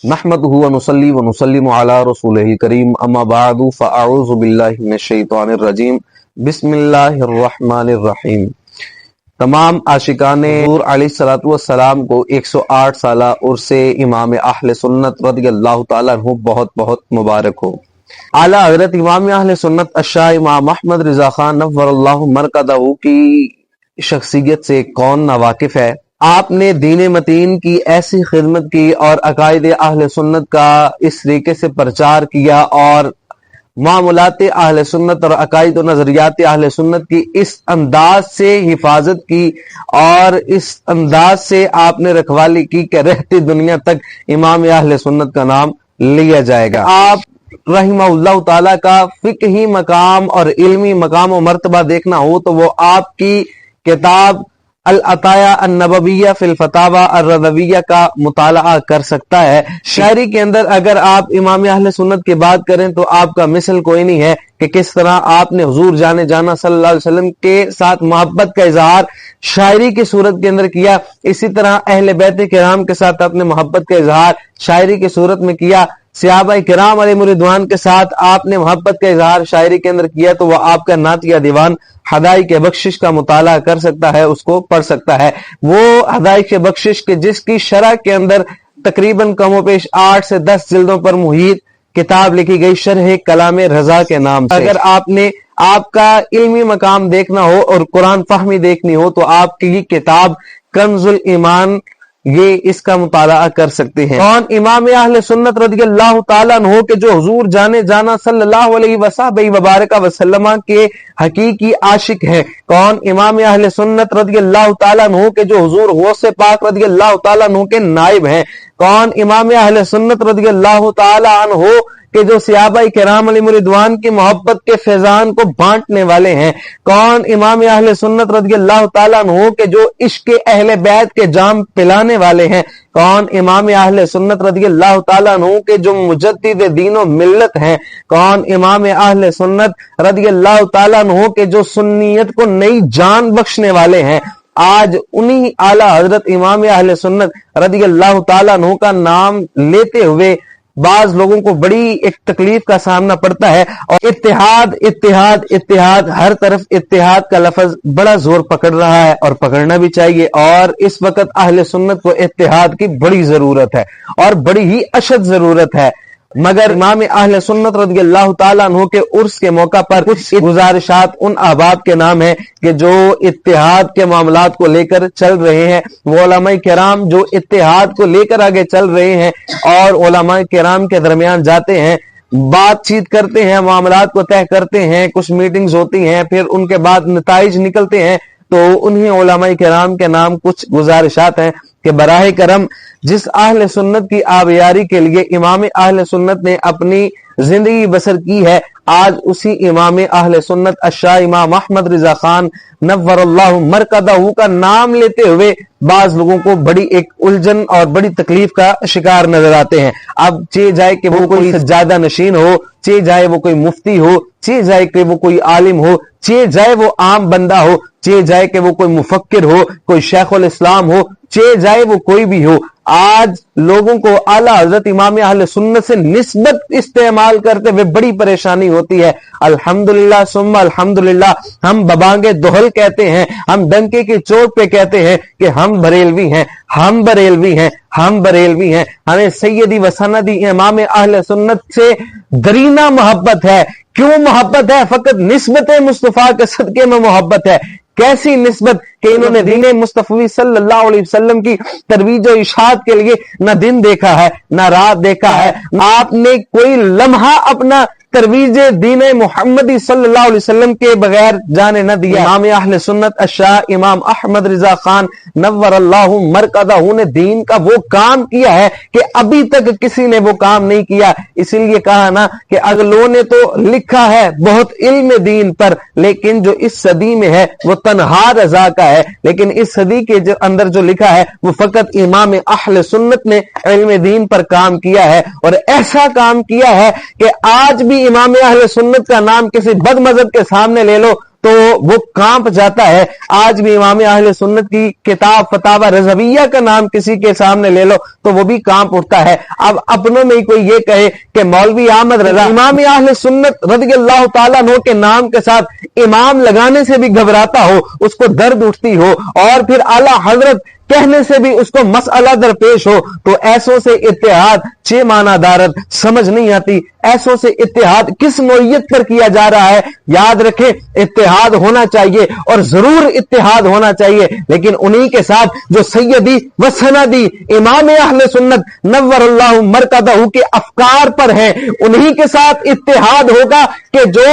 نحمدہ و نصلی و نسلم علی رسولہ کریم اما بعد فاعوذ باللہ من الشیطان الرجیم بسم اللہ الرحمن الرحیم۔ تمام عاشقان حضور علیہ الصلوۃ والسلام کو 108 سالہ عرس امام اہل سنت رضی اللہ تعالیٰ عنہ بہت بہت مبارک ہو۔ اعلیٰ حضرت امام اہل سنت الشاہ امام احمد رضا خان نور اللہ مرقدہ کی شخصیت سے کون ناواقف ہے؟ آپ نے دین متین کی ایسی خدمت کی اور عقائد اہل سنت کا اس طریقے سے پرچار کیا اور معاملات اہل سنت اور عقائد و نظریات اہل سنت کی اس انداز سے حفاظت کی اور اس انداز سے آپ نے رکھوالی کی کہ رہتی دنیا تک امام اہل سنت کا نام لیا جائے گا۔ آپ رحمہ اللہ تعالیٰ کا فقہی مقام اور علمی مقام و مرتبہ دیکھنا ہو تو وہ آپ کی کتاب العطایہ النبویہ فی الفتاوی الرضویہ کا مطالعہ کر سکتا ہے۔ شاعری کے اندر اگر آپ امام اہل سنت کی بات کریں تو آپ کا مثل کوئی نہیں ہے کہ کس طرح آپ نے حضور جانا صلی اللہ علیہ وسلم کے ساتھ محبت کا اظہار شاعری کی صورت کے اندر کیا، اسی طرح اہل بیت کرام کے ساتھ آپ نے محبت کا اظہار شاعری کی صورت میں کیا، صحابہ کرام علیہم رضوان کے ساتھ آپ نے محبت کا اظہار شاعری کے اندر کیا، تو وہ آپ کا نعت یا دیوان ہدایق بخشش کا مطالعہ کر سکتا ہے، اس کو پڑھ سکتا ہے۔ وہ ہدایق بخشش کے جس کی شرح کے اندر تقریباً کم و بیش 8 سے 10 جلدوں پر محیط کتاب لکھی گئی شرح کلام رضا کے نام سے۔ اگر آپ کا علمی مقام دیکھنا ہو اور قرآن فہمی دیکھنی ہو تو آپ کی کتاب کنز الایمان یہ اس کا مطالعہ کر سکتے ہیں۔ کون امام اہل سنت رضی اللہ تعالیٰ عنہ کے جو حضور جانا صلی اللہ علیہ وسلم کے حقیقی عاشق ہیں؟ کون امام اہل سنت رضی اللہ تعالیٰ عنہ کے جو حضور غوث پاک رضی اللہ تعالیٰ عنہ کے نائب ہیں؟ کون امام اہل سنت رضی اللہ تعالیٰ عنہ کہ جو صحابہ کرام علیہم رضوان کی محبت کے فیضان کو بانٹنے والے ہیں؟ کون امام اہل سنت رضی اللہ تعالیٰ عنہ کہ جو عشق اہل بیت کے جام پلانے والے ہیں؟ کون امام اہل سنت رضی اللہ تعالیٰ عنہ کے جو مجدد دین و ملت ہیں؟ کون امام اہل سنت رضی اللہ تعالیٰ عنہ کے جو سنیت کو نئی جان بخشنے والے ہیں؟ آج انہی اعلیٰ حضرت امام اہل سنت رضی اللہ تعالیٰ عنہ کا نام لیتے ہوئے بعض لوگوں کو بڑی ایک تکلیف کا سامنا پڑتا ہے، اور اتحاد اتحاد اتحاد ہر طرف اتحاد کا لفظ بڑا زور پکڑ رہا ہے اور پکڑنا بھی چاہیے، اور اس وقت اہل سنت کو اتحاد کی بڑی ضرورت ہے اور بڑی ہی اشد ضرورت ہے۔ مگر امام اہل سنت رضی اللہ تعالیٰ عنہ کے عرس کے موقع پر کچھ گزارشات ان احباب کے نام ہیں کہ جو اتحاد کے معاملات کو لے کر چل رہے ہیں، وہ علماء کرام جو اتحاد کو لے کر آگے چل رہے ہیں اور علماء کرام کے درمیان جاتے ہیں، بات چیت کرتے ہیں، معاملات کو طے کرتے ہیں، کچھ میٹنگز ہوتی ہیں، پھر ان کے بعد نتائج نکلتے ہیں، تو انہیں علماء کرام کے نام کچھ گزارشات ہیں کہ براہ کرم جس اہل سنت کی آبیاری کے لیے امام اہل سنت نے اپنی زندگی بسر کی ہے، آج اسی امام اہل سنت الشاہ امام احمد رضا خان نور اللہ مرقدہ کا نام لیتے ہوئے بعض لوگوں کو بڑی ایک الجھن اور بڑی تکلیف کا شکار نظر آتے ہیں۔ اب چاہے جائے کہ وہ کوئی سجادہ نشین ہو، چاہے جائے وہ کوئی مفتی ہو، چاہے جائے کہ وہ کوئی عالم ہو، چاہے جائے وہ عام بندہ ہو، چاہے جائے کہ وہ کوئی مفکر ہو، کوئی شیخ الاسلام ہو، چاہے جائے وہ کوئی بھی ہو، آج لوگوں کو اعلیٰ حضرت امام اہل سنت سے نسبت استعمال کرتے ہوئے بڑی پریشانی ہوتی ہے۔ الحمدللہ ثم الحمدللہ، ہم ببانگے دہل کہتے ہیں، ہم ڈنکے کی چوٹ پہ کہتے ہیں کہ ہم بریلوی ہیں، ہم بریلوی ہیں، ہم بریلوی ہیں، ہمیں سیدی و سندی امام اہل سنت سے درینہ محبت ہے۔ کیوں محبت ہے؟ فقط نسبت مصطفیٰ کے صدقے میں محبت ہے۔ کیسی نسبت کہ انہوں نے دین مصطفی صلی اللہ علیہ وسلم کی ترویج و اشاعت کے لیے نہ دن دیکھا ہے نہ رات دیکھا ہے، آپ نے کوئی لمحہ اپنا ترویج دین محمدی صلی اللہ علیہ وسلم کے بغیر جانے نہ دیا۔ امام اہل سنت الشاہ امام احمد رضا خان نور اللہ مرقدہ نے دین کا وہ کام کیا ہے کہ ابھی تک کسی نے وہ کام نہیں کیا۔ اسی لیے کہا نا کہ اگلوں نے تو لکھا ہے بہت علم دین پر، لیکن جو اس صدی میں ہے وہ تنہا رضا کا ہے، لیکن اس صدی کے اندر جو لکھا ہے وہ فقط امام اہل سنت نے علم دین پر کام کیا ہے، اور ایسا کام کیا ہے کہ آج بھی امام اہل سنت کا نام کسی بد مذہب کے سامنے لے لو تو وہ کانپ جاتا ہے۔ آج بھی امام اہل سنت کی کتاب فتاوی رضویہ کا نام کسی کے سامنے لے لو تو وہ بھی کانپ اٹھتا ہے۔ اب اپنوں میں کوئی یہ کہے کہ مولوی احمد رضا امام اہل سنت رضی اللہ تعالیٰ عنہ کے نام کے ساتھ امام لگانے سے بھی گھبراتا ہو، اس کو درد اٹھتی ہو، اور پھر اعلی حضرت کہنے سے بھی اس کو مسئلہ درپیش ہو، تو ایسوں سے اتحاد چھ معنی دارت سمجھ نہیں آتی۔ ایسوں سے اتحاد کس نوعیت پر کیا جا رہا ہے؟ یاد رکھیں اتحاد ہونا چاہیے اور ضرور اتحاد ہونا چاہیے، لیکن انہی کے ساتھ جو سیدی و سندی امام اہل سنت نور اللہ مرکزہ کے افکار پر ہیں، انہی کے ساتھ اتحاد ہوگا کہ جو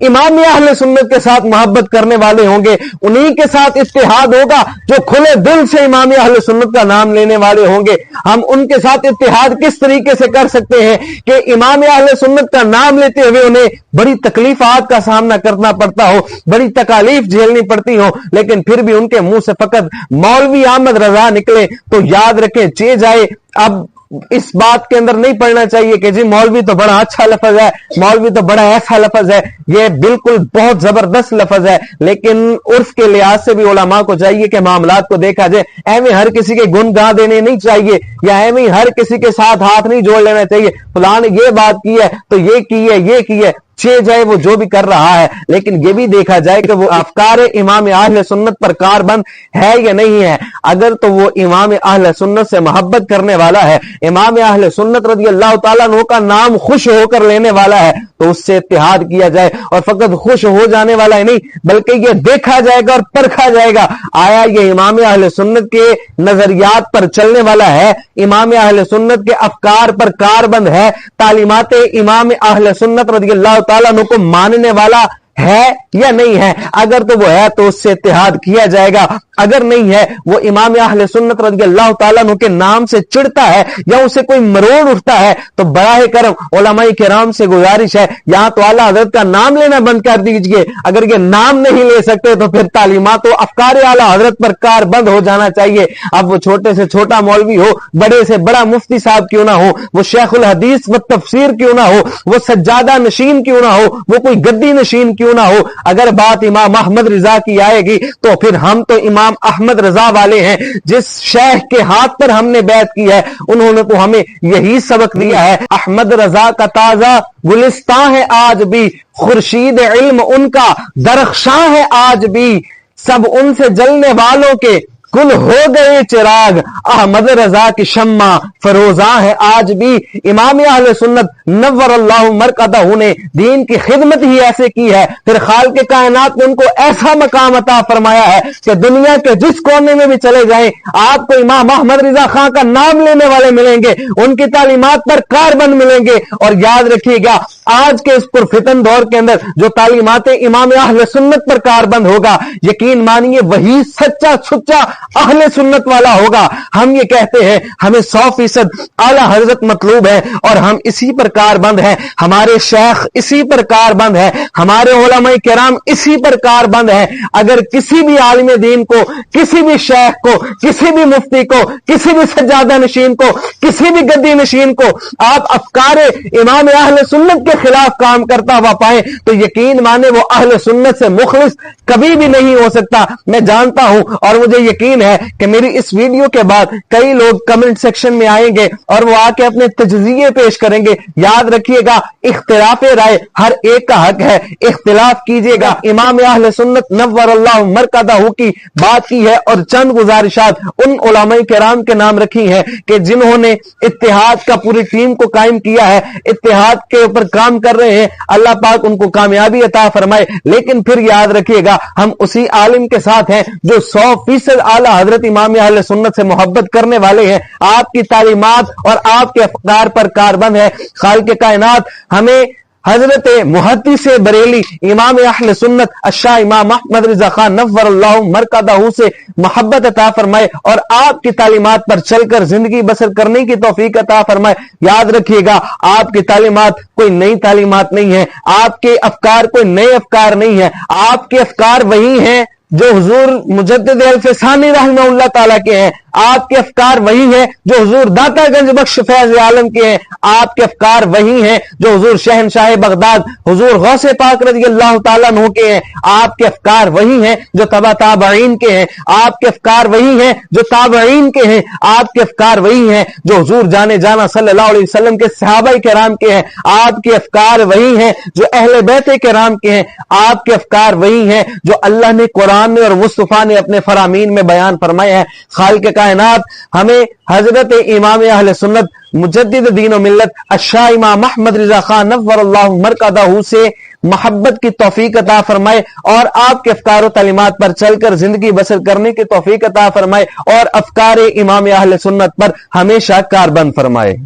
امام اہل سنت کے ساتھ محبت کرنے والے ہوں گے، انہی کے ساتھ اتحاد ہوگا جو کھلے دل سے امام اہل سنت کا نام لینے والے ہوں گے۔ ہم ان کے ساتھ اتحاد کس طریقے سے کر سکتے ہیں کہ امام اہل سنت کا نام لیتے ہوئے انہیں بڑی تکلیفات کا سامنا کرنا پڑتا ہو، بڑی تکالیف جھیلنی پڑتی ہو، لیکن پھر بھی ان کے منہ سے فقط مولوی احمد رضا نکلے تو یاد رکھیں چے جائے۔ اب اس بات کے اندر نہیں پڑھنا چاہیے کہ جی مولوی تو بڑا اچھا لفظ ہے، مولوی تو بڑا ایسا لفظ ہے، یہ بالکل بہت زبردست لفظ ہے، لیکن عرف کے لحاظ سے بھی علماء کو چاہیے کہ معاملات کو دیکھا جائے۔ ایویں ہر کسی کے گن گاہ دینے نہیں چاہیے، یا ایویں ہر کسی کے ساتھ ہاتھ نہیں جوڑ لینا چاہیے، فلاں نے یہ بات کی ہے تو یہ کی ہے، یہ کی ہے، چھ جائے وہ جو بھی کر رہا ہے، لیکن یہ بھی دیکھا جائے کہ وہ افکار امام اہل سنت پر کاربند ہے یا نہیں ہے۔ اگر تو وہ امام اہل سنت سے محبت کرنے والا ہے، امام اہل سنت رضی اللہ تعالیٰ عنہ کا نام خوش ہو کر لینے والا ہے، تو اس سے اتحاد کیا جائے، اور فقط خوش ہو جانے والا ہی نہیں بلکہ یہ دیکھا جائے گا اور پرکھا جائے گا آیا یہ امام اہل سنت کے نظریات پر چلنے والا ہے، امام اہل سنت کے افکار پر کاربند ہے، تعلیمات امام اہل سنت رضی اللہ تعالیٰ عنہ کو ماننے والا ہے یا نہیں ہے۔ اگر تو وہ ہے تو اس سے اتحاد کیا جائے گا، اگر نہیں ہے وہ امام اہل سنت رضی اللہ تعالیٰ عنہ کے نام سے چڑھتا ہے یا اسے کوئی مروڑ اٹھتا ہے تو براہ کرم علماء کرام سے گزارش ہے یہاں تو اعلیٰ حضرت کا نام لینا بند کر دیجئے۔ اگر یہ نام نہیں لے سکتے تو پھر تعلیمات و افکار اعلیٰ حضرت پر کار بند ہو جانا چاہیے۔ اب وہ چھوٹے سے چھوٹا مولوی ہو، بڑے سے بڑا مفتی صاحب کیوں نہ ہو، وہ شیخ الحدیث و تفسیر کیوں نہ ہو، وہ سجادہ نشین کیوں نہ ہو، وہ کوئی گدی نشین کیوں نہ ہو، اگر بات امام احمد رضا کی آئے گی تو پھر ہم تو امام احمد رضا والے ہیں۔ جس شیخ کے ہاتھ پر ہم نے بیعت کی ہے انہوں نے تو ہمیں یہی سبق دیا ہے، احمد رضا کا تازہ گلستان ہے آج بھی، خورشید علم ان کا درخشاں ہے آج بھی، سب ان سے جلنے والوں کے کل ہو گئے چراغ، احمد رضا کی شمع فروزاں ہے آج بھی۔ امام اہل سنت نور اللہ مرکزہ نے دین کی خدمت ہی ایسے کی ہے، پھر خالق کائنات نے ان کو ایسا مقام عطا فرمایا ہے کہ دنیا کے جس کونے میں بھی چلے جائیں آپ کو امام احمد رضا خان کا نام لینے والے ملیں گے، ان کی تعلیمات پر کاربند ملیں گے۔ اور یاد رکھیے گا آج کے اس پرفتن دور کے اندر جو تعلیمات امام اہل سنت پر کاربند ہوگا، یقین مانیے وہی سچا سچا اہل سنت والا ہوگا۔ ہم یہ کہتے ہیں ہمیں 100% اعلیٰ حضرت مطلوب ہے اور ہم اسی پر کاربند ہیں، ہمارے شیخ اسی پر کاربند ہے، ہمارے علماء کرام اسی پر کاربند ہے۔ اگر کسی بھی عالم دین کو، کسی بھی شیخ کو، کسی بھی مفتی کو، کسی بھی سجادہ نشین کو، کسی بھی گدی نشین کو آپ افکار امام اہل سنت کے خلاف کام کرتا ہوا پائیں تو یقین مانے وہ اہل سنت سے مخلص کبھی بھی نہیں ہو سکتا۔ میں جانتا ہوں اور مجھے یقین ہے کہ میری اس ویڈیو کے بعد کئی لوگ کمنٹ سیکشن میں آئیں گے اور وہ آ کے اپنے تجزیے پیش کریں گے۔ یاد رکھیے گا اختلاف رائے ہر ایک کا حق ہے، اختلاف کیجیے گا۔ امام اہل سنت نور اللہ مرکزہ کی بات کی ہے اور چند گزارشات ان علماء کرام کے نام رکھی ہیں کہ جنہوں نے اتحاد کا پوری ٹیم کو قائم کیا ہے، اتحاد کے اوپر کام کر رہے ہیں، اللہ پاک ان کو کامیابی عطا فرمائے۔ لیکن پھر یاد رکھیے گا ہم اسی عالم کے ساتھ ہیں جو 100% اعلیٰ حضرت امام اہل سنت سے محبت کرنے والے ہیں، آپ کی تعلیمات اور آپ کے افکار پر کاربند ہے۔ خالق کائنات ہمیں حضرت محدث بریلی امام اہل سنت الشاہ امام احمد رضا خان نور اللہ مرکزہ سے محبت عطا فرمائے اور آپ کی تعلیمات پر چل کر زندگی بسر کرنے کی توفیق عطا فرمائے۔ یاد رکھیے گا آپ کی تعلیمات کوئی نئی تعلیمات نہیں ہے، آپ کے افکار کوئی نئے افکار نہیں ہے، آپ کے افکار وہی ہیں جو حضور مجدد الفسانی رحمہ اللہ تعالیٰ کے ہیں، آپ کے افکار وہی ہیں جو حضور داتا گنج بخش فیض عالم کے ہیں، آپ کے افکار وہی ہیں جو حضور شہنشاہ بغداد حضور غوث پاک رضی اللہ تعالیٰ عنہ کے ہیں، آپ کے افکار وہی ہیں جو تبع تابعین کے ہیں، آپ کے افکار وہی ہیں جو تابعین کے ہیں، آپ کے افکار وہی ہیں جو حضور جانے جانا صلی اللہ علیہ وسلم کے صحابہ کرام کے ہیں، آپ کے افکار وہی ہیں جو اہل بیت کرام کے ہیں، آپ کے افکار وہی ہیں جو اللہ نے قرآن میں اور مصطفیٰ نے اپنے فرامین میں بیان فرمائے ہیں۔ خالق کائنات ہمیں حضرت امام اہل سنت مجدد دین و ملت الشاہ امام احمد رضا خان نور اللہ مرکزہ سے محبت کی توفیق عطا فرمائے اور آپ کے افکار و تعلیمات پر چل کر زندگی بسر کرنے کی توفیق عطا فرمائے اور افکار امام اہل سنت پر ہمیشہ کاربند فرمائے۔